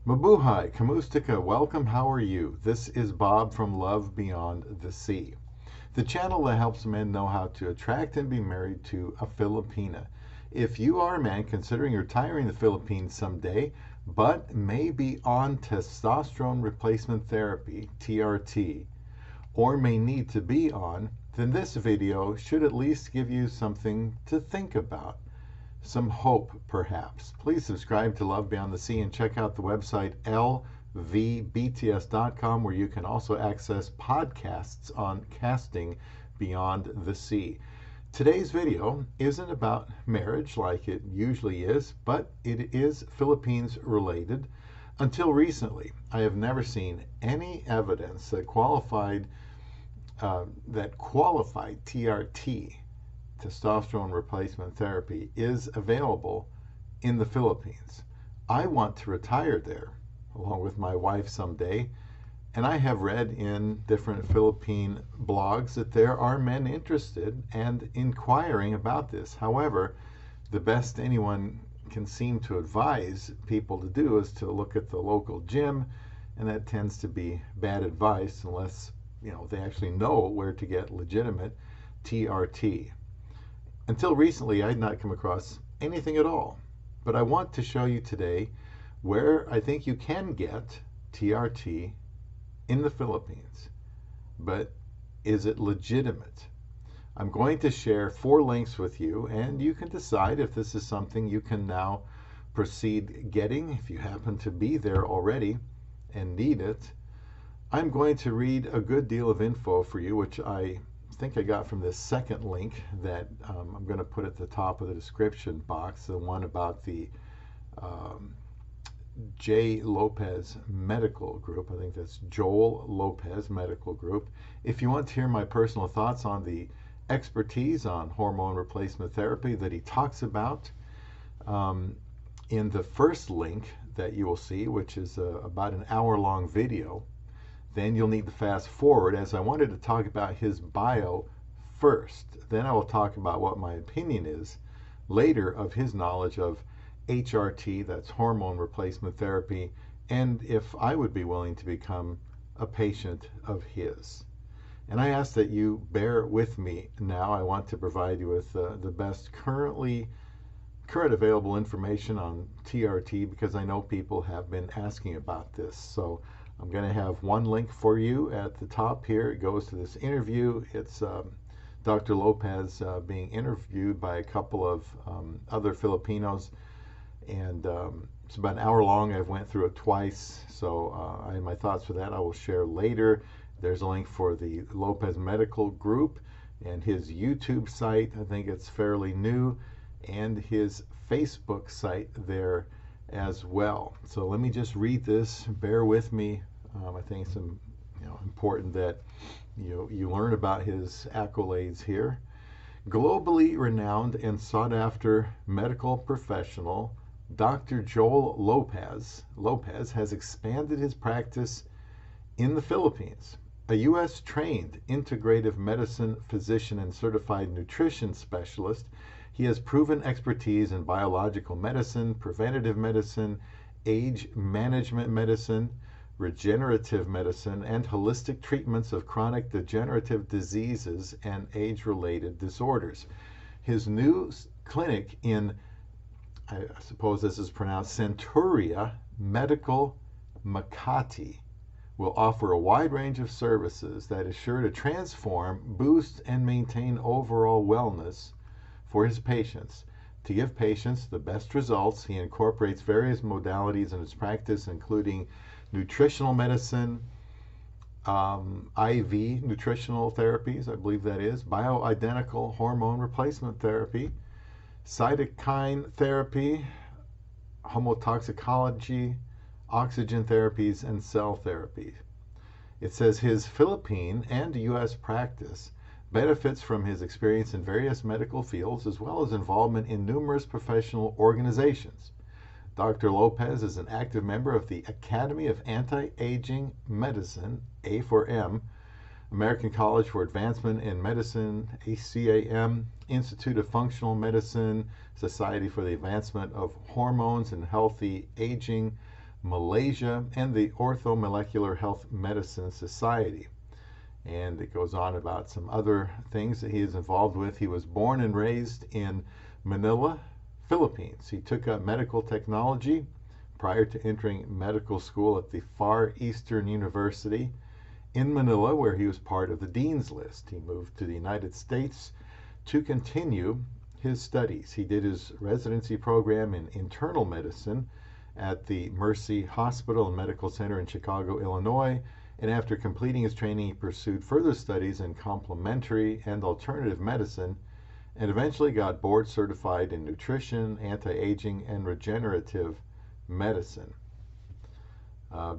Mabuhay, Kamustika, welcome, how are you? This is Bob from Love Beyond the Sea, the channel that helps men know how to attract and be married to a Filipina. If you are a man considering retiring the Philippines someday, but may be on testosterone replacement therapy, TRT, or may need to be on, then this video should at least give you something to think about. Some hope, perhaps. Please subscribe to Love Beyond the Sea and check out the website lvbts.com, where you can also access podcasts on casting beyond the sea. Today's video isn't about marriage like it usually is, but it is Philippines related. Until recently, I have never seen any evidence that qualified TRT, testosterone replacement therapy, is available in the Philippines. I want to retire there along with my wife someday, and I have read in different Philippine blogs that there are men interested and inquiring about this. However, the best anyone can seem to advise people to do is to look at the local gym, and that tends to be bad advice unless they actually know where to get legitimate TRT. Until recently, I had not come across anything at all. But I want to show you today where I think you can get TRT in the Philippines. But is it legitimate? I'm going to share 4 links with you, and you can decide if this is something you can now proceed getting if you happen to be there already and need it. I'm going to read a good deal of info for you, which I think I got from this second link that I'm going to put at the top of the description box, the one about the J. Lopez Medical Group. I think that's Joel Lopez Medical Group. If you want to hear my personal thoughts on the expertise on hormone replacement therapy that he talks about, in the first link that you will see, which is about an hour-long video, then you'll need to fast forward, as I wanted to talk about his bio first. Then I will talk about what my opinion is later of his knowledge of HRT, that's hormone replacement therapy, and if I would be willing to become a patient of his. And I ask that you bear with me now. I want to provide you with the best current available information on TRT, because I know people have been asking about this. So I'm going to have one link for you at the top here. It goes to this interview. It's Dr. Lopez being interviewed by a couple of other Filipinos, and it's about an hour long. I've went through it twice, so I have my thoughts for that I will share later. There's a link for the Lopez Medical Group and his YouTube site. I think it's fairly new, and his Facebook site there as well. So let me just read this. Bear with me. I think it's important that you learn about his accolades here. Globally renowned and sought after medical professional, Dr. Joel Lopez has expanded his practice in the Philippines. A U.S. trained integrative medicine physician and certified nutrition specialist, he has proven expertise in biological medicine, preventative medicine, age management medicine, regenerative medicine, and holistic treatments of chronic degenerative diseases and age-related disorders. His new clinic in, I suppose this is pronounced, Centuria Medical Makati, will offer a wide range of services that is sure to transform, boost, and maintain overall wellness for his patients. To give patients the best results, he incorporates various modalities in his practice, including nutritional medicine, IV nutritional therapies, I believe that is, bioidentical hormone replacement therapy, cytokine therapy, homotoxicology, oxygen therapies, and cell therapy. It says his Philippine and U.S. practice benefits from his experience in various medical fields as well as involvement in numerous professional organizations. Dr. Lopez is an active member of the Academy of Anti-Aging Medicine, A4M, American College for Advancement in Medicine, ACAM, Institute of Functional Medicine, Society for the Advancement of Hormones and Healthy Aging, Malaysia, and the Orthomolecular Health Medicine Society. And it goes on about some other things that he is involved with. He was born and raised in Manila, Philippines. He took up medical technology prior to entering medical school at the Far Eastern University in Manila, where he was part of the Dean's List. He moved to the United States to continue his studies. He did his residency program in internal medicine at the Mercy Hospital and Medical Center in Chicago, Illinois, and after completing his training, he pursued further studies in complementary and alternative medicine, and eventually got board certified in nutrition, anti-aging, and regenerative medicine.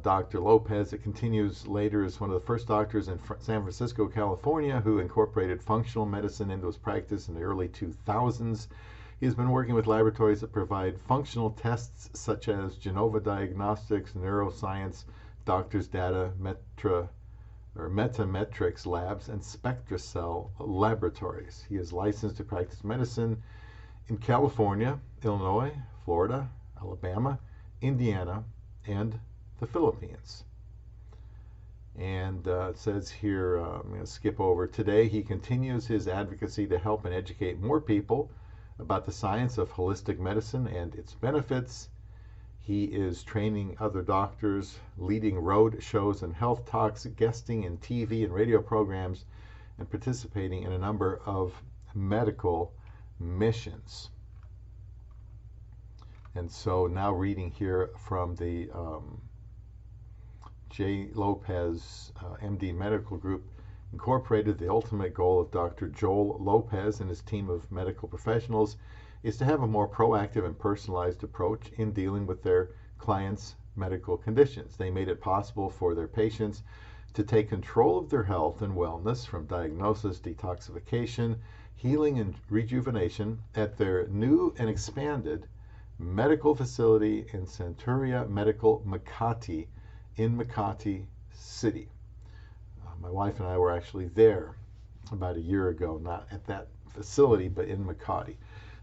Dr. Lopez, it continues later, is one of the first doctors in San Francisco, California, who incorporated functional medicine into his practice in the early 2000s. He has been working with laboratories that provide functional tests such as Genova Diagnostics, Neuroscience, Doctors Data, Metametrics Labs, and SpectraCell Laboratories. He is licensed to practice medicine in California, Illinois, Florida, Alabama, Indiana, and the Philippines. And it says here, I'm going to skip over. Today, he continues his advocacy to help and educate more people about the science of holistic medicine and its benefits. He is training other doctors, leading road shows and health talks, guesting in TV and radio programs, and participating in a number of medical missions. And so now reading here from the J. Lopez MD Medical Group Incorporated, the ultimate goal of Dr. Joel Lopez and his team of medical professionals is to have a more proactive and personalized approach in dealing with their clients' medical conditions. They made it possible for their patients to take control of their health and wellness from diagnosis, detoxification, healing, and rejuvenation at their new and expanded medical facility in Centuria Medical Makati in Makati City. My wife and I were actually there about a year ago, not at that facility, but in Makati.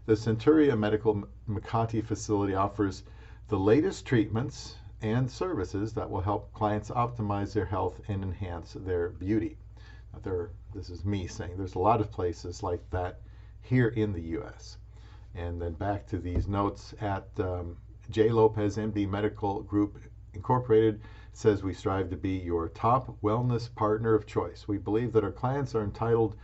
The Centuria Medical Makati facility offers the latest treatments and services that will help clients optimize their health and enhance their beauty. This is me saying there's a lot of places like that here in the U.S. And then back to these notes at J. Lopez MD Medical Group Incorporated says we strive to be your top wellness partner of choice. We believe that our clients are entitled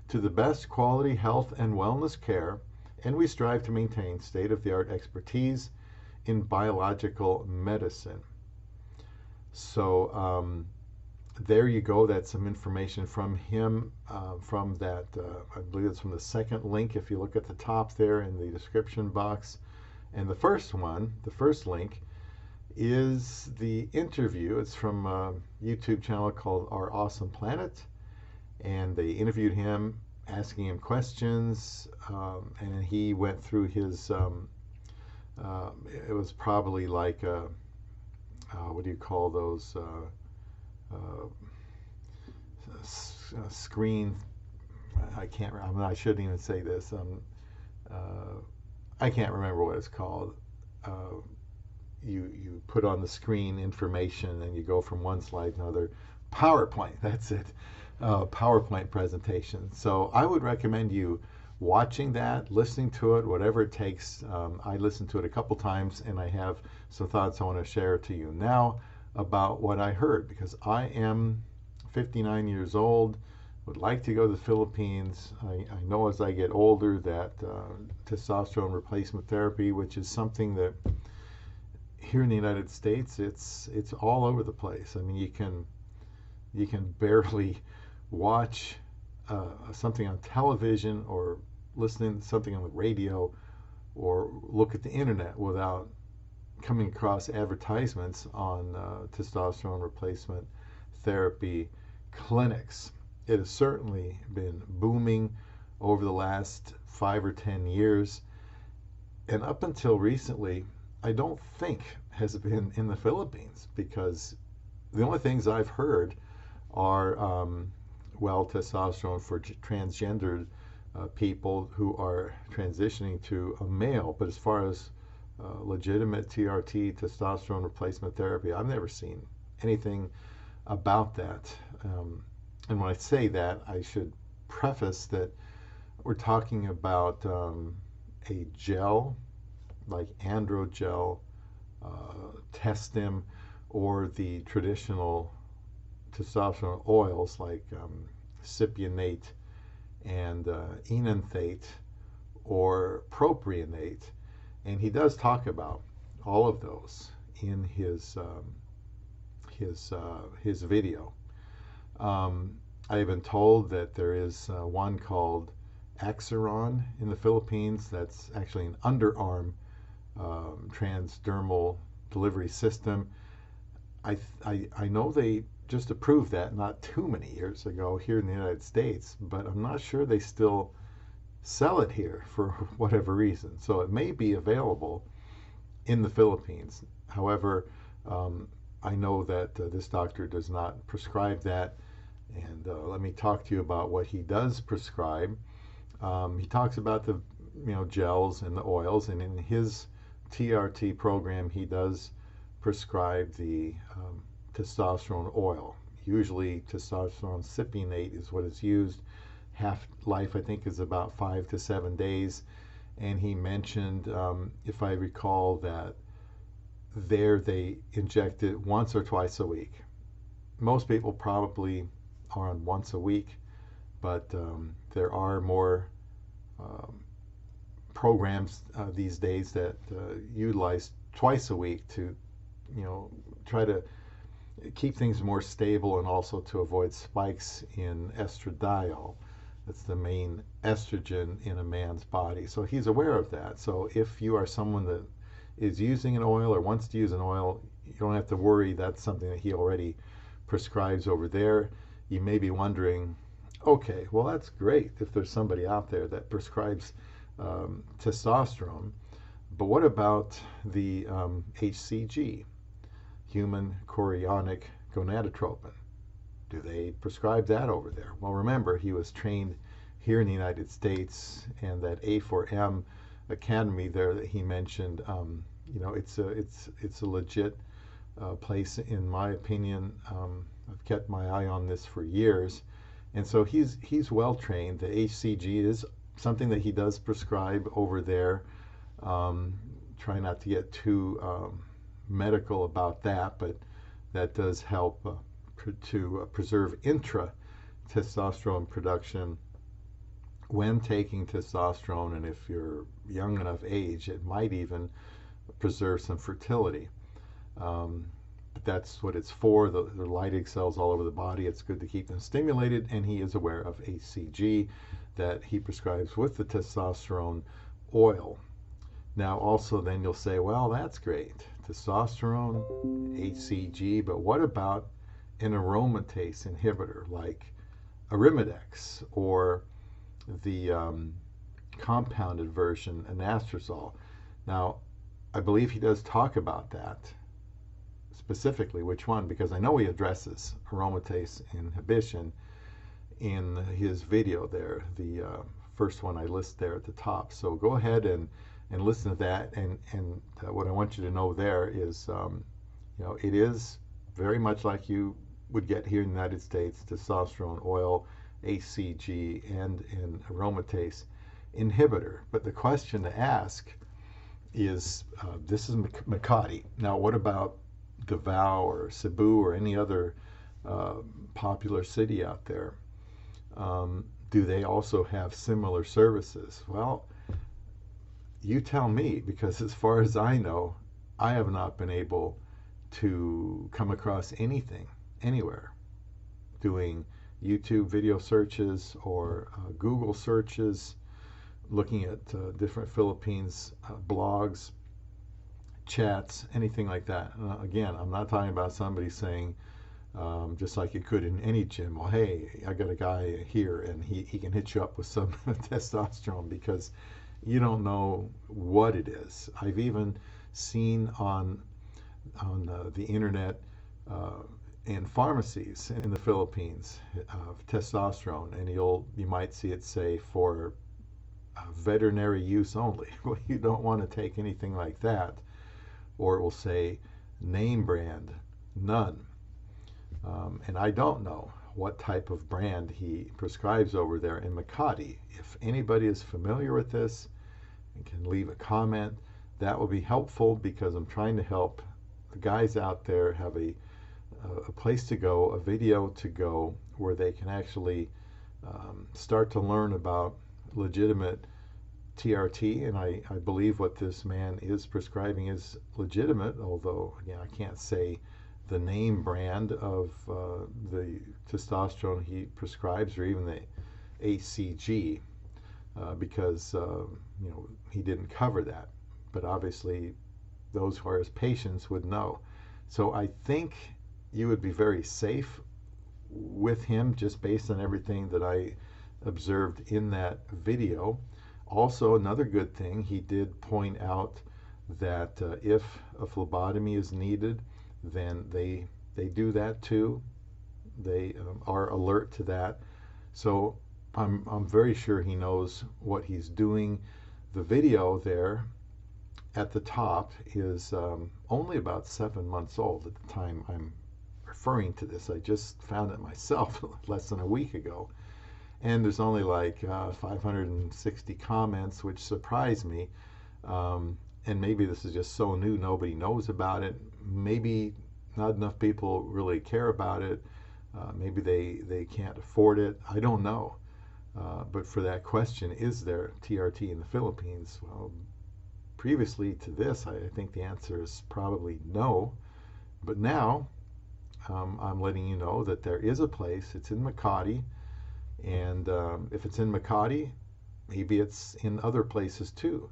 to the best quality health and wellness care, and we strive to maintain state-of-the-art expertise in biological medicine. So there you go. That's some information from him, from that, I believe it's from the second link, if you look at the top there in the description box. And the first one, the first link, is the interview. It's from a YouTube channel called Our Awesome Planet. And they interviewed him, asking him questions, and he went through his, it was probably like, what do you call those, screen, I shouldn't even say this, I can't remember what it's called. You put on the screen information and you go from one slide to another. PowerPoint, that's it. PowerPoint presentation. So I would recommend you watching that, listening to it, whatever it takes. I listened to it a couple times, and I have some thoughts I want to share to you now about what I heard, because I am 59 years old, would like to go to the Philippines. I know as I get older that testosterone replacement therapy, which is something that here in the United States, it's all over the place. I mean, you can barely watch something on television or listening to something on the radio or look at the internet without coming across advertisements on testosterone replacement therapy clinics. It has certainly been booming over the last 5 or 10 years, and up until recently, I don't think has been in the Philippines, because the only things I've heard are testosterone for transgendered people who are transitioning to a male. But as far as legitimate TRT, testosterone replacement therapy. I've never seen anything about that. And when I say that, I should preface that we're talking about a gel like androgel, testim, or the traditional testosterone oils like cypionate and enanthate or propionate. And he does talk about all of those in his video. I've been told that there is one called Axeron in the Philippines. That's actually an underarm transdermal delivery system. I know they just approved that not too many years ago here in the United States, but I'm not sure they still sell it here for whatever reason. So it may be available in the Philippines. However, I know that this doctor does not prescribe that. And let me talk to you about what he does prescribe. He talks about the gels and the oils, and in his TRT program, he does prescribe the testosterone oil. Usually, testosterone cypionate is what is used. Half-life, I think, is about 5 to 7 days. And he mentioned, if I recall, that there they inject it once or twice a week. Most people probably are on once a week, but there are more programs these days that utilize twice a week to, try to keep things more stable and also to avoid spikes in estradiol. That's the main estrogen in a man's body. So he's aware of that. So if you are someone that is using an oil or wants to use an oil, you don't have to worry. That's something that he already prescribes over there. You may be wondering, okay, well, that's great if there's somebody out there that prescribes testosterone, but what about the HCG, human chorionic gonadotropin? Do they prescribe that over there? Well, remember, he was trained here in the United States, and that A4M Academy there that he mentioned, it's a legit place, in my opinion. I've kept my eye on this for years, and so he's well trained. The HCG is something that he does prescribe over there. Try not to get too medical about that, but that does help to preserve intra-testosterone production when taking testosterone, and if you're young enough age, it might even preserve some fertility. But that's what it's for. The Leydig cells all over the body, it's good to keep them stimulated, and he is aware of HCG that he prescribes with the testosterone oil. Now also then you'll say, well, that's great, testosterone, HCG, but what about an aromatase inhibitor like Arimidex or the compounded version, anastrozole? Now, I believe he does talk about that, specifically which one, because I know he addresses aromatase inhibition in his video there, the first one I list there at the top. So go ahead and listen to that, and what I want you to know there is, it is very much like you would get here in the United States, testosterone oil, HCG, and an aromatase inhibitor. But the question to ask is, this is Makati. Now, what about Davao or Cebu or any other popular city out there? Do they also have similar services? Well, you tell me, because as far as I know, I have not been able to come across anything anywhere doing YouTube video searches or Google searches, looking at different Philippines blogs, chats, anything like that. Again, I'm not talking about somebody saying, just like you could in any gym, well, hey, I got a guy here and he can hit you up with some testosterone, because you don't know what it is. I've even seen on the internet in pharmacies in the Philippines testosterone, and you might see it say for veterinary use only. Well, you don't want to take anything like that. Or it will say name brand, none. And I don't know what type of brand he prescribes over there in Makati. If anybody is familiar with this and can leave a comment, that will be helpful, because I'm trying to help the guys out there have a place to go, a video to go, where they can actually start to learn about legitimate TRT. And I believe what this man is prescribing is legitimate, although again I can't say the name brand of the testosterone he prescribes, or even the ACG, because he didn't cover that. But obviously those who are his patients would know. So I think you would be very safe with him, just based on everything that I observed in that video. Also, another good thing, he did point out that if a phlebotomy is needed, then they do that too. They are alert to that. So I'm very sure he knows what he's doing. The video there at the top is only about 7 months old at the time I'm referring to this. I just found it myself less than a week ago. And there's only like 560 comments, which surprised me. And maybe this is just so new, nobody knows about it. Maybe not enough people really care about it. Maybe they can't afford it. I don't know. But for that question, is there TRT in the Philippines? Well, previously to this, I think the answer is probably no. But now I'm letting you know that there is a place. It's in Makati. And if it's in Makati, maybe it's in other places too.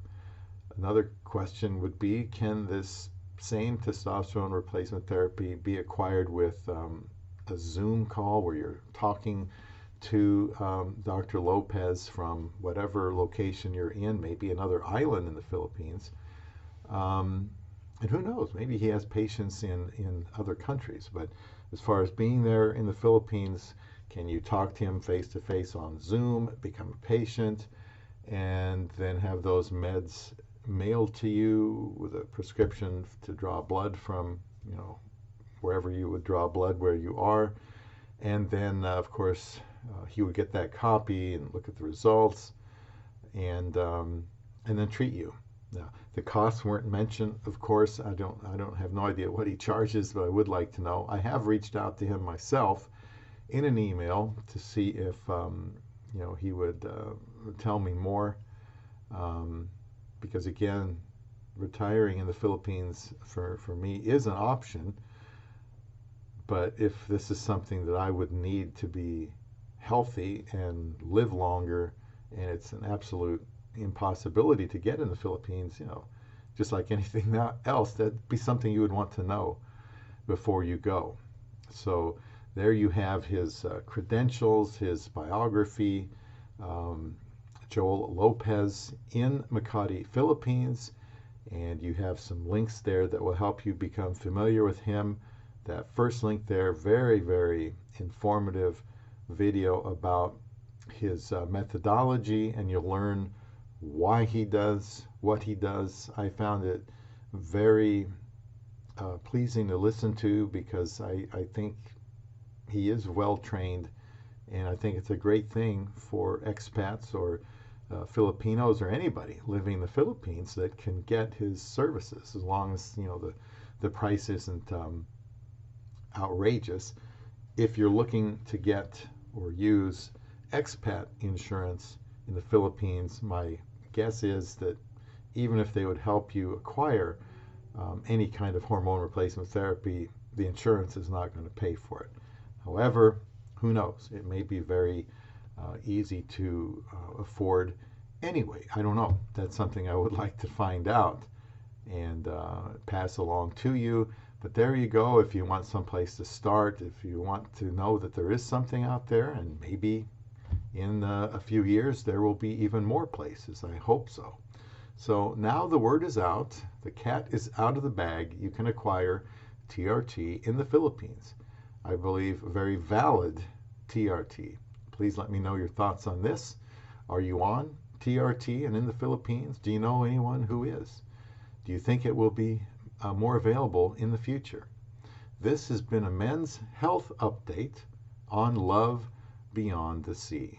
Another question would be, can this same testosterone replacement therapy be acquired with a Zoom call where you're talking to Dr. Lopez from whatever location you're in, maybe another island in the Philippines? And who knows, maybe he has patients in other countries. But as far as being there in the Philippines, can you talk to him face to face on Zoom, become a patient, and then have those meds mailed to you with a prescription to draw blood from, wherever you would draw blood where you are. And then, of course, he would get that copy and look at the results, and then treat you. Now, the costs weren't mentioned, of course. I have no idea what he charges, but I would like to know. I have reached out to him myself in an email to see if he would tell me more, because again, retiring in the Philippines for me is an option. But if this is something that I would need to be healthy and live longer, and it's an absolute impossibility to get in the Philippines, just like anything else, that'd be something you would want to know before you go. So there you have his credentials, his biography, Joel Lopez in Makati, Philippines, and you have some links there that will help you become familiar with him. That first link there, very, very informative video about his methodology, and you'll learn why he does what he does. I found it very pleasing to listen to, because I think he is well trained, and I think it's a great thing for expats or Filipinos or anybody living in the Philippines that can get his services, as long as the price isn't outrageous. If you're looking to get or use expat insurance in the Philippines, my guess is that even if they would help you acquire any kind of hormone replacement therapy, the insurance is not going to pay for it. However, who knows? It may be very easy to afford anyway. I don't know. That's something I would like to find out and pass along to you. But there you go. If you want someplace to start, if you want to know that there is something out there, and maybe in a few years there will be even more places. I hope so. So now the word is out. The cat is out of the bag. You can acquire TRT in the Philippines. I believe very valid TRT. Please let me know your thoughts on this. Are you on TRT and in the Philippines? Do you know anyone who is? Do you think it will be more available in the future? This has been a men's health update on Love Beyond the Sea.